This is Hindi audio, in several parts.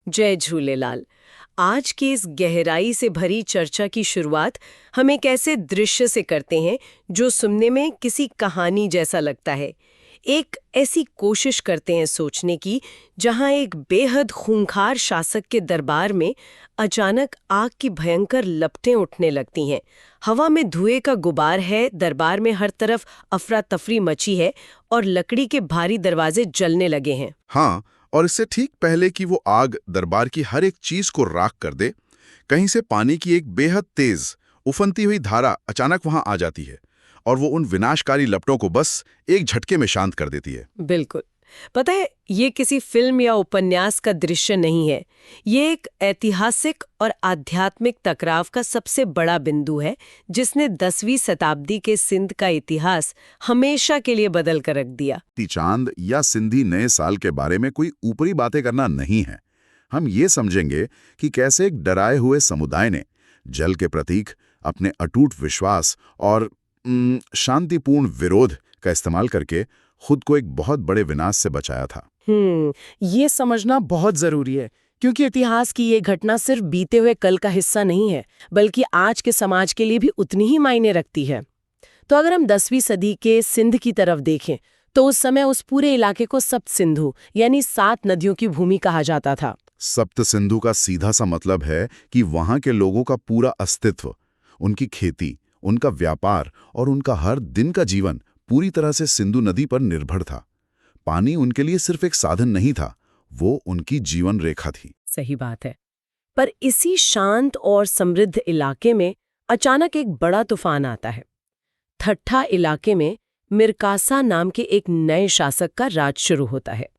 जय झूलेलाल। आज की इस गहराई से भरी चर्चा की शुरुआत हम एक ऐसे दृश्य से करते हैं जो सुनने में किसी कहानी जैसा लगता है। एक ऐसी कोशिश करते हैं सोचने की जहां एक बेहद खूंखार शासक के दरबार में अचानक आग की भयंकर लपटें उठने लगती हैं। हवा में धुएं का गुबार है, दरबार में हर तरफ अफरा तफरी मची है और लकड़ी के भारी दरवाजे जलने लगे हैं। हाँ, और इससे ठीक पहले कि वो आग दरबार की हर एक चीज को राख कर दे, कहीं से पानी की एक बेहद तेज उफनती हुई धारा अचानक वहां आ जाती है और वो उन विनाशकारी लपटों को बस एक झटके में शांत कर देती है। बिल्कुल। पता है, ये किसी फिल्म या उपन्यास का दृश्य नहीं है। ये एक ऐतिहासिक और आध्यात्मिक टकराव का सबसे बड़ा बिंदु है जिसने 10वीं शताब्दी के सिंध का इतिहास हमेशा के लिए बदल कर रख दिया। चांद या सिंधी नए साल के बारे में कोई ऊपरी बातें करना नहीं है। हम ये समझेंगे कि कैसे एक डराए हुए समुदाय ने जल के प्रतीक, अपने अटूट विश्वास और शांतिपूर्ण विरोध का इस्तेमाल करके खुद को एक बहुत बड़े विनाश से बचाया था। ये समझना बहुत जरूरी है, क्योंकि इतिहास की ये घटना सिर्फ बीते हुए कल का हिस्सा नहीं है, बल्कि आज के समाज के लिए भी उतनी ही मायने रखती है। तो अगर हम 10वीं सदी के सिंध की तरफ देखें, तो उस समय उस पूरे इलाके को सप्त सिंधु यानी 7 नदियों की भूमि कहा जाता था। सप्त सिंधु का सीधा सा मतलब है कि वहां के लोगों का पूरा अस्तित्व, उनकी खेती, उनका व्यापार और उनका हर दिन का जीवन पूरी तरह से सिंधु नदी पर निर्भर था। पानी उनके लिए सिर्फ एक साधन नहीं था, वो उनकी जीवन रेखा थी। सही बात है। पर इसी शांत और समृद्ध इलाके में अचानक एक बड़ा तूफान आता है। ठट्ठा इलाके में मिरकासा नाम के एक नए शासक का राज शुरू होता है।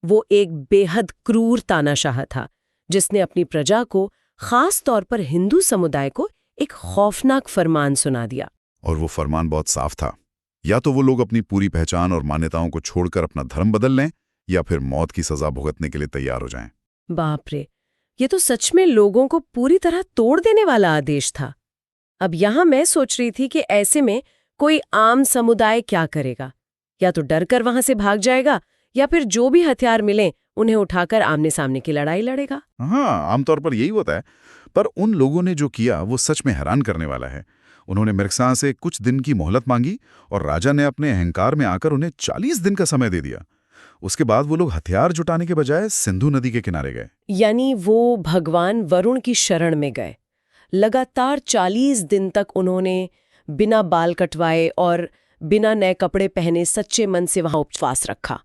वो एक बेहद क्रूर तानाशाह था, जिसने अपनी प्रजा को, खास तौर पर हिंदू समुदाय को, एक खौफनाक फरमान सुना दिया। और वो फरमान बहुत साफ था, या तो वो लोग अपनी पूरी पहचान और मान्यताओं को छोड़कर अपना धर्म बदल लें या फिर मौत की सजा भुगतने के लिए तैयार हो जाएं। बाप रे, ये तो सच में लोगों को पूरी तरह तोड़ देने वाला आदेश था। अब यहाँ मैं सोच रही थी कि ऐसे में कोई आम समुदाय क्या करेगा? या तो डर कर वहां से भाग जाएगा, या फिर जो भी हथियार मिले उन्हें उठाकर आमने सामने की लड़ाई लड़ेगा। हाँ, आमतौर पर यही होता है, पर उन लोगों ने जो किया वो सच में हैरान करने वाला है। उन्होंने मिर्कसा से कुछ दिन की मोहलत मांगी और राजा ने अपने अहंकार में आकर उन्हें 40 दिन का समय दे दिया। उसके बाद वो लोग हथियार जुटाने के बजाय सिंधु नदी के किनारे गए। यानी वो भगवान वरुण की शरण में गए। लगातार 40 दिन तक उन्होंने बिना बाल कटवाए और बिना नए कपड़े पहने सच्चे मन से वहां उपवास रखा।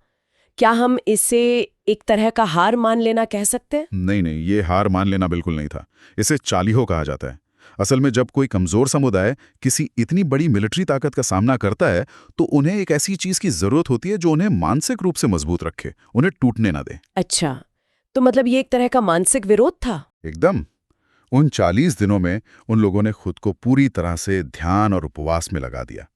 क्या हम इसे एक तरह का हार मान लेना कह सकते हैं? नहीं, ये हार मान लेना बिल्कुल नहीं था। इसे चालीहो कहा जाता है। असल में जब कोई कमजोर समुदाय किसी इतनी बड़ी मिलिट्री ताकत का सामना करता है, तो उन्हें एक ऐसी चीज की जरूरत होती है जो उन्हें मानसिक रूप से मजबूत रखे, उन्हें टूटने ना दे। अच्छा, तो मतलब ये एक तरह का मानसिक विरोध था? एकदम। उन 40 दिनों में उन लोगों ने खुद को पूरी तरह से ध्यान और उपवास में लगा दिया।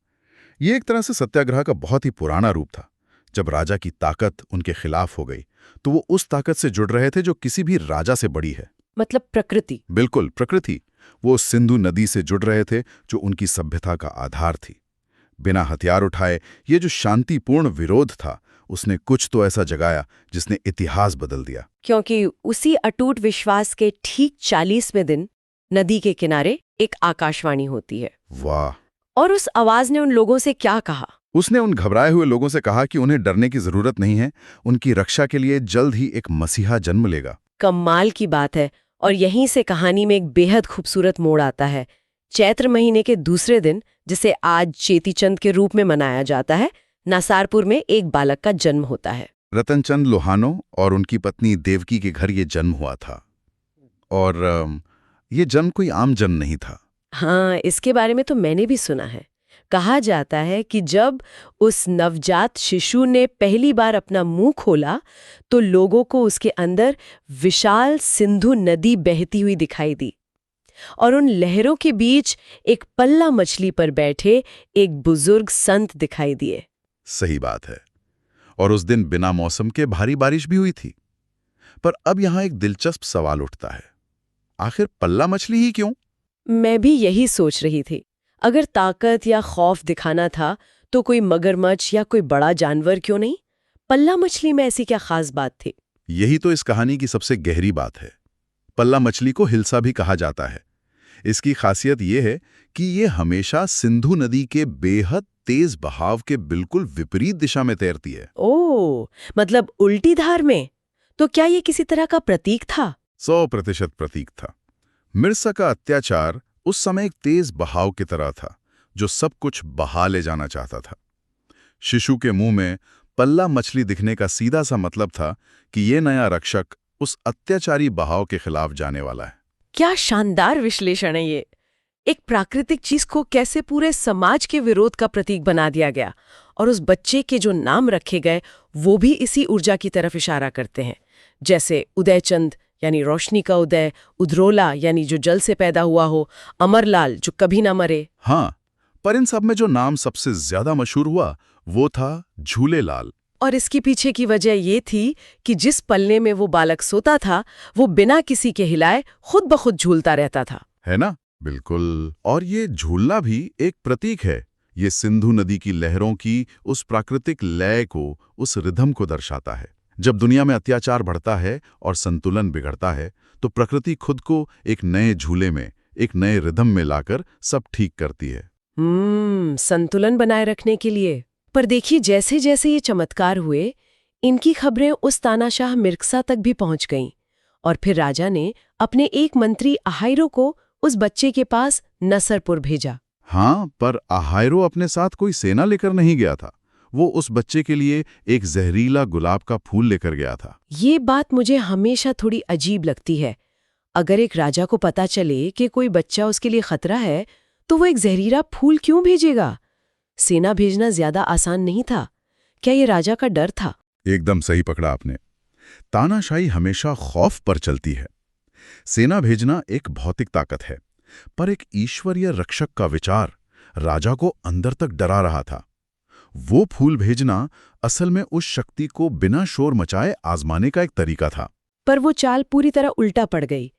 ये एक तरह से सत्याग्रह का बहुत ही पुराना रूप था। जब राजा की ताकत उनके खिलाफ हो गई, तो वो उस ताकत से जुड़ रहे थे जो किसी भी राजा से बड़ी है। मतलब प्रकृति? बिल्कुल, प्रकृति। वो सिंधु नदी से जुड़ रहे थे जो उनकी सभ्यता का आधार थी। बिना हथियार उठाए ये जो शांतिपूर्ण विरोध था, उसने कुछ तो ऐसा जगाया जिसने इतिहास बदल दिया। क्योंकि उसी अटूट विश्वास के ठीक 40वें दिन नदी के किनारे एक आकाशवाणी होती है। वाह! और उस आवाज ने उन लोगों से क्या कहा? उसने उन घबराए हुए लोगों से कहा कि उन्हें डरने की जरूरत नहीं है, उनकी रक्षा के लिए जल्द ही एक मसीहा जन्म लेगा। कमाल की बात है। और यहीं से कहानी में एक बेहद खूबसूरत मोड़ आता है। चैत्र महीने के दूसरे दिन, जिसे आज चेटीचंद के रूप में मनाया जाता है, नासारपुर में एक बालक का जन्म होता है। रतनचंद लोहानो और उनकी पत्नी देवकी के घर ये जन्म हुआ था। और ये जन्म कोई आम जन्म नहीं था। हाँ, इसके बारे में तो मैंने भी सुना है। कहा जाता है कि जब उस नवजात शिशु ने पहली बार अपना मुंह खोला, तो लोगों को उसके अंदर विशाल सिंधु नदी बहती हुई दिखाई दी और उन लहरों के बीच एक पल्ला मछली पर बैठे एक बुजुर्ग संत दिखाई दिए। सही बात है। और उस दिन बिना मौसम के भारी बारिश भी हुई थी। पर अब यहां एक दिलचस्प सवाल उठता है, आखिर पल्ला मछली ही क्यों? मैं भी यही सोच रही थी। अगर ताकत या खौफ दिखाना था, तो कोई मगरमच्छ या कोई बड़ा जानवर क्यों नहीं? पल्ला मछली में ऐसी क्या खास बात थी? यही तो इस कहानी की सबसे गहरी बात है। पल्ला मछली को हिल्सा भी कहा जाता है। इसकी खासियत ये है कि ये हमेशा सिंधु नदी के बेहद तेज बहाव के बिल्कुल विपरीत दिशा में तैरती है। ओह, मतलब उल्टी धार में। तो क्या ये किसी तरह का प्रतीक था? 100% प्रतीक था। मिर्सा का अत्याचार उस समय एक तेज बहाव की तरह था जो सब कुछ बहा ले जाना चाहता था। शिशु के मुंह में पल्ला मछली दिखने का सीधा सा मतलब था कि ये नया रक्षक उस अत्याचारी बहाव के खिलाफ जाने वाला है। क्या शानदार विश्लेषण है ये। एक प्राकृतिक चीज को कैसे पूरे समाज के विरोध का प्रतीक बना दिया गया, और उस बच्चे के जो नाम रखे गए वो भी इसी ऊर्जा की तरफ इशारा करते हैं। जैसे उदयचंद यानी रोशनी का उदय, उद्रोला यानी जो जल से पैदा हुआ हो, अमरलाल जो कभी ना मरे। हाँ, पर इन सब में जो नाम सबसे ज्यादा मशहूर हुआ वो था झूलेलाल। और इसके पीछे की वजह ये थी कि जिस पल्ले में वो बालक सोता था वो बिना किसी के हिलाए खुद ब खुद झूलता रहता था। है ना? बिल्कुल। और ये झूलना भी एक प्रतीक है। ये सिंधु नदी की लहरों की उस प्राकृतिक लय को, उस रिदम को दर्शाता है। जब दुनिया में अत्याचार बढ़ता है और संतुलन बिगड़ता है तो प्रकृति खुद को एक नए झूले में, एक नए रिदम में लाकर सब ठीक करती है। संतुलन बनाए रखने के लिए। पर देखिए, जैसे जैसे ये चमत्कार हुए, इनकी खबरें उस तानाशाह मिर्कसा तक भी पहुंच गईं, और फिर राजा ने अपने एक मंत्री आहाइरो को उस बच्चे के पास नसरपुर भेजा। हाँ, पर आहाइरो अपने साथ कोई सेना लेकर नहीं गया था। वो उस बच्चे के लिए एक जहरीला गुलाब का फूल लेकर गया था। ये बात मुझे हमेशा थोड़ी अजीब लगती है। अगर एक राजा को पता चले कि कोई बच्चा उसके लिए खतरा है तो वो एक जहरीला फूल क्यों भेजेगा? सेना भेजना ज्यादा आसान नहीं था। क्या ये राजा का डर था? एकदम सही पकड़ा आपने। तानाशाही हमेशा खौफ पर चलती है। सेना भेजना एक भौतिक ताकत है, पर एक ईश्वरीय रक्षक का विचार राजा को अंदर तक डरा रहा था। वो फूल भेजना असल में उस शक्ति को बिना शोर मचाए आजमाने का एक तरीका था। पर वो चाल पूरी तरह उल्टा पड़ गई।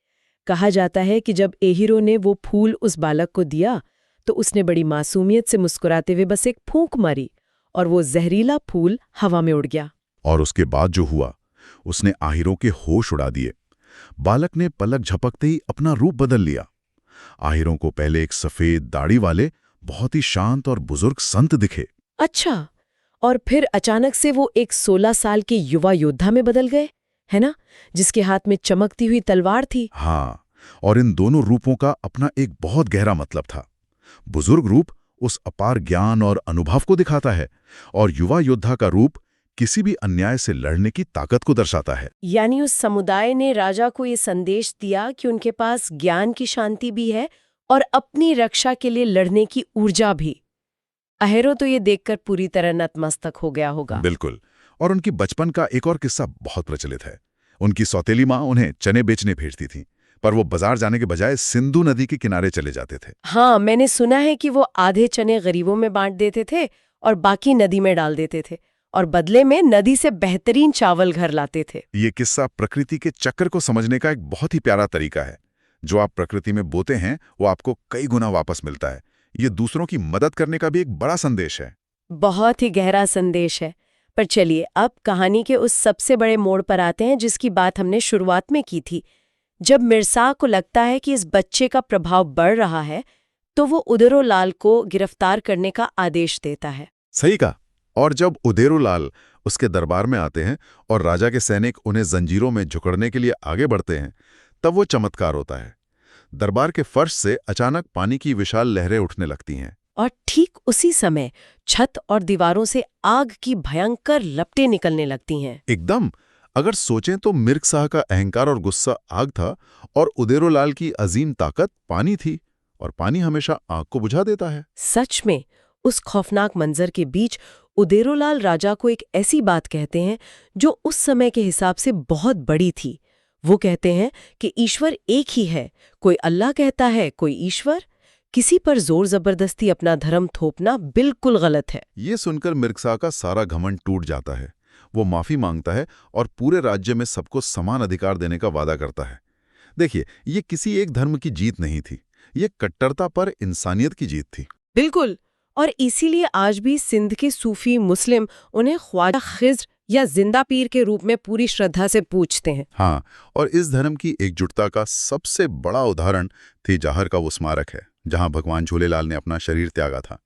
कहा जाता है कि जब एहिरो ने वो फूल उस बालक को दिया तो उसने बड़ी मासूमियत से मुस्कुराते हुए बस एक फूंक मारी और वो जहरीला फूल हवा में उड़ गया। और उसके बाद जो हुआ, उसने आहिरों के होश उड़ा दिए। बालक ने पलक झपकते ही अपना रूप बदल लिया। आहिरों को पहले एक सफेद दाढ़ी वाले बहुत ही शांत और बुजुर्ग संत दिखे। अच्छा, और फिर अचानक से वो एक 16 साल के युवा योद्धा में बदल गए, है ना, जिसके हाथ में चमकती हुई तलवार थी। हाँ, और इन दोनों रूपों का अपना एक बहुत गहरा मतलब था। बुजुर्ग रूप उस अपार ज्ञान और अनुभव को दिखाता है, और युवा योद्धा का रूप किसी भी अन्याय से लड़ने की ताकत को दर्शाता है। यानी उस समुदाय ने राजा को ये संदेश दिया कि उनके पास ज्ञान की शांति भी है और अपनी रक्षा के लिए लड़ने की ऊर्जा भी। अहेरो तो ये देखकर पूरी तरह नतमस्तक हो गया होगा। बिल्कुल। और उनकी बचपन का एक और किस्सा बहुत प्रचलित है। उनकी सौतेली माँ उन्हें चने बेचने भेजती थी, पर वो बाजार जाने के बजाय सिंधु नदी के किनारे चले जाते थे। हाँ, मैंने सुना है कि वो आधे चने गरीबों में बांट देते थे और बाकी नदी में डाल देते थे, और बदले में नदी से बेहतरीन चावल घर लाते थे। ये किस्सा प्रकृति के चक्र को समझने का एक बहुत ही प्यारा तरीका है। जो आप प्रकृति में बोते हैं वो आपको कई गुना वापस मिलता है। ये दूसरों की मदद करने का भी एक बड़ा संदेश है। बहुत ही गहरा संदेश है। पर चलिए अब कहानी के उस सबसे बड़े मोड़ पर आते हैं जिसकी बात हमने शुरुआत में की थी। जब मिर्सा को लगता है कि इस बच्चे का प्रभाव बढ़ रहा है तो वो उदयरोलाल को गिरफ्तार करने का आदेश देता है। सही कहा। और जब उदयरोलाल उसके दरबार में आते हैं और राजा के सैनिक उन्हें जंजीरों में झुकड़ने के लिए आगे बढ़ते हैं, तब वो चमत्कार होता है। दरबार के फर्श से अचानक पानी की विशाल लहरें उठने लगती हैं, और ठीक उसी समय छत और दीवारों से आग की भयंकर लपटें निकलने लगती हैं। एकदम। अगर सोचें तो मिर्क शाह का अहंकार और गुस्सा आग था और उदयरोलाल की अजीम ताकत पानी थी, और पानी हमेशा आग को बुझा देता है। सच में उस खौफनाक मंजर के बीच उदयरोलाल राजा को एक ऐसी बात कहते हैं जो उस समय के हिसाब से बहुत बड़ी थी। वो कहते हैं कि ईश्वर एक ही है, कोई अल्लाह कहता है, कोई ईश्वर। किसी पर जोर जबरदस्ती अपना धर्म थोपना बिल्कुल गलत है। ये सुनकर मिर्क शाह का सारा घमंड टूट जाता है। वो माफी मांगता है और पूरे राज्य में सबको समान अधिकार देने का वादा करता है। देखिए, ये किसी एक धर्म की जीत नहीं थी, ये कट्टरता पर इंसानियत की जीत थी। बिल्कुल। और इसीलिए आज भी सिंध के सूफी मुस्लिम उन्हें ख्वाजा खिज्र या जिंदा पीर के रूप में पूरी श्रद्धा से पूजते हैं। हाँ, और इस धर्म की एकजुटता का सबसे बड़ा उदाहरण तिजाहर का वो स्मारक है, जहां भगवान झूलेलाल ने अपना शरीर त्यागा था।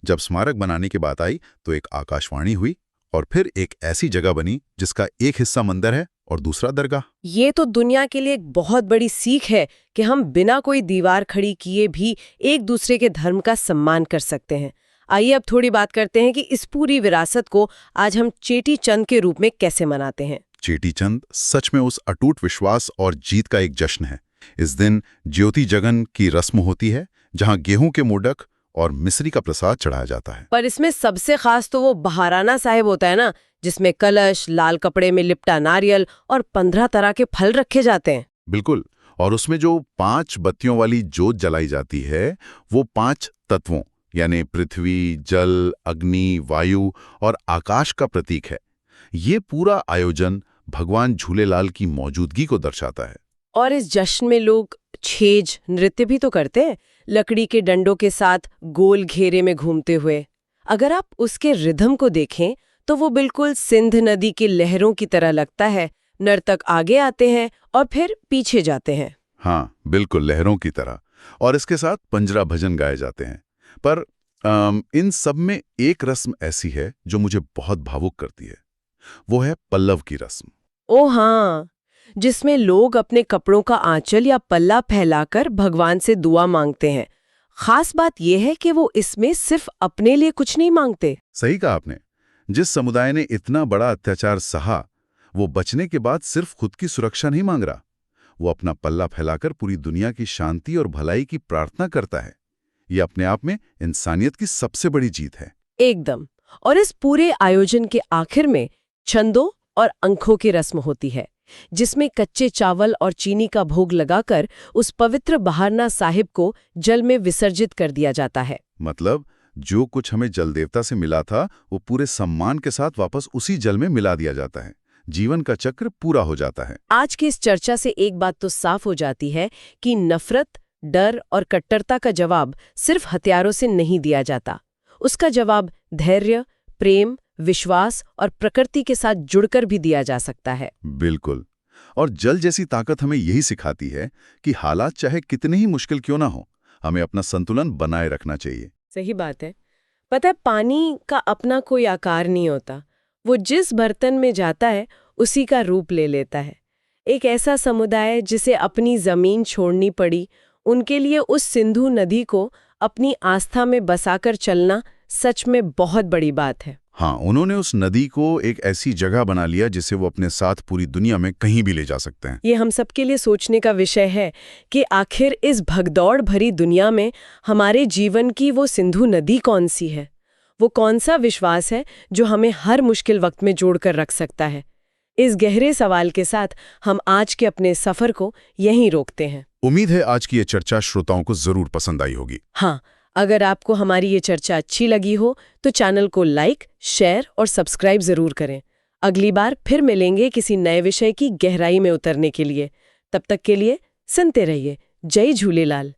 जब स्मारक बनाने की बात आई तो एक आकाशवाणी हुई और फिर एक ऐसी जगह बनी जिसका एक हिस्सा मंदिर है और दूसरा दरगाह। ये तो दुनिया के लिए एक बहुत बड़ी सीख है कि हम बिना कोई दीवार खड़ी किए भी एक दूसरे के धर्म का सम्मान कर सकते हैं। आइए अब थोड़ी बात करते हैं कि इस पूरी विरासत को आज हम चेटी चंद के रूप में कैसे मनाते हैं। चेटी चंद सच में उस अटूट विश्वास और जीत का एक जश्न है। इस दिन ज्योति जगन की रस्म होती है, जहां गेहूं के मोदक और मिश्री का प्रसाद चढ़ाया जाता है। पर इसमें सबसे खास तो वो बहाराना साहिब होता है ना, जिसमें कलश, लाल कपड़े में लिपटा नारियल और 15 तरह के फल रखे जाते हैं। बिल्कुल, और उसमें जो 5 बत्तियों वाली जोत जलाई जाती है वो 5 तत्वों यानी पृथ्वी, जल, अग्नि, वायु और आकाश का प्रतीक है। ये पूरा आयोजन भगवान झूलेलाल की मौजूदगी को दर्शाता है। और इस जश्न में लोग छेज नृत्य भी तो करते हैं, लकड़ी के डंडों के साथ गोल घेरे में घूमते हुए। अगर आप उसके रिदम को देखें तो वो बिल्कुल सिंध नदी की लहरों की तरह लगता है। नर्तक आगे आते हैं और फिर पीछे जाते हैं। हाँ, बिल्कुल लहरों की तरह। और इसके साथ पंजरा भजन गाए जाते हैं। पर इन सब में एक रस्म ऐसी है जो मुझे बहुत भावुक करती है। वो है पल्लव की रस्म। ओ हाँ, जिसमें लोग अपने कपड़ों का आंचल या पल्ला फैलाकर भगवान से दुआ मांगते हैं। खास बात यह है कि वो इसमें सिर्फ अपने लिए कुछ नहीं मांगते। सही कहा आपने। जिस समुदाय ने इतना बड़ा अत्याचार सहा, वो बचने के बाद सिर्फ खुद की सुरक्षा नहीं मांग रहा, वो अपना पल्ला फैलाकर पूरी दुनिया की शांति और भलाई की प्रार्थना करता है। ये अपने आप में इंसानियत की सबसे बड़ी जीत है। एकदम। और इस पूरे आयोजन के आखिर में छंदों और अंखों की रस्म होती है, जिसमें कच्चे चावल और चीनी का भोग लगाकर उस पवित्र बहारना साहिब को जल में विसर्जित कर दिया जाता है। मतलब जो कुछ हमें जल देवता से मिला था वो पूरे सम्मान के साथ वापस उसी जल में मिला दिया जाता है। जीवन का चक्र पूरा हो जाता है। आज की इस चर्चा से एक बात तो साफ हो जाती है कि नफरत, डर और कट्टरता का जवाब सिर्फ हथियारों से नहीं दिया जाता। उसका जवाब धैर्य, प्रेम, विश्वास और प्रकृति के साथ जुड़कर भी दिया जा सकता है। बिल्कुल। और जल जैसी ताकत हमें यही सिखाती है कि हालात चाहे कितने ही मुश्किल क्यों ना हो, हमें अपना संतुलन बनाए रखना चाहिए। सही बात है। पता है, पानी का अपना कोई आकार नहीं होता। वो जिस बर्तन में जाता है उसी का रूप ले लेता है। एक ऐसा समुदाय जिसे अपनी जमीन छोड़नी पड़ी, उनके लिए उस सिंधु नदी को अपनी आस्था में बसाकर चलना सच में बहुत बड़ी बात है। हाँ, उन्होंने उस नदी को एक ऐसी जगह बना लिया जिसे वो अपने साथ पूरी दुनिया में कहीं भी ले जा सकते हैं। ये हम सबके लिए सोचने का विषय है कि आखिर इस भगदौड़ भरी दुनिया में हमारे जीवन की वो सिंधु नदी कौन सी है? वो कौन सा विश्वास है जो हमें हर मुश्किल वक्त में जोड़कर रख सकता है? इस गहरे सवाल के साथ हम आज के अपने सफर को यहीं रोकते हैं। उम्मीद है आज की ये चर्चा श्रोताओं को जरूर पसंद आई होगी। हाँ, अगर आपको हमारी ये चर्चा अच्छी लगी हो तो चैनल को लाइक, शेयर और सब्सक्राइब जरूर करें। अगली बार फिर मिलेंगे किसी नए विषय की गहराई में उतरने के लिए। तब तक के लिए सुनते रहिए। जय झूलेलाल।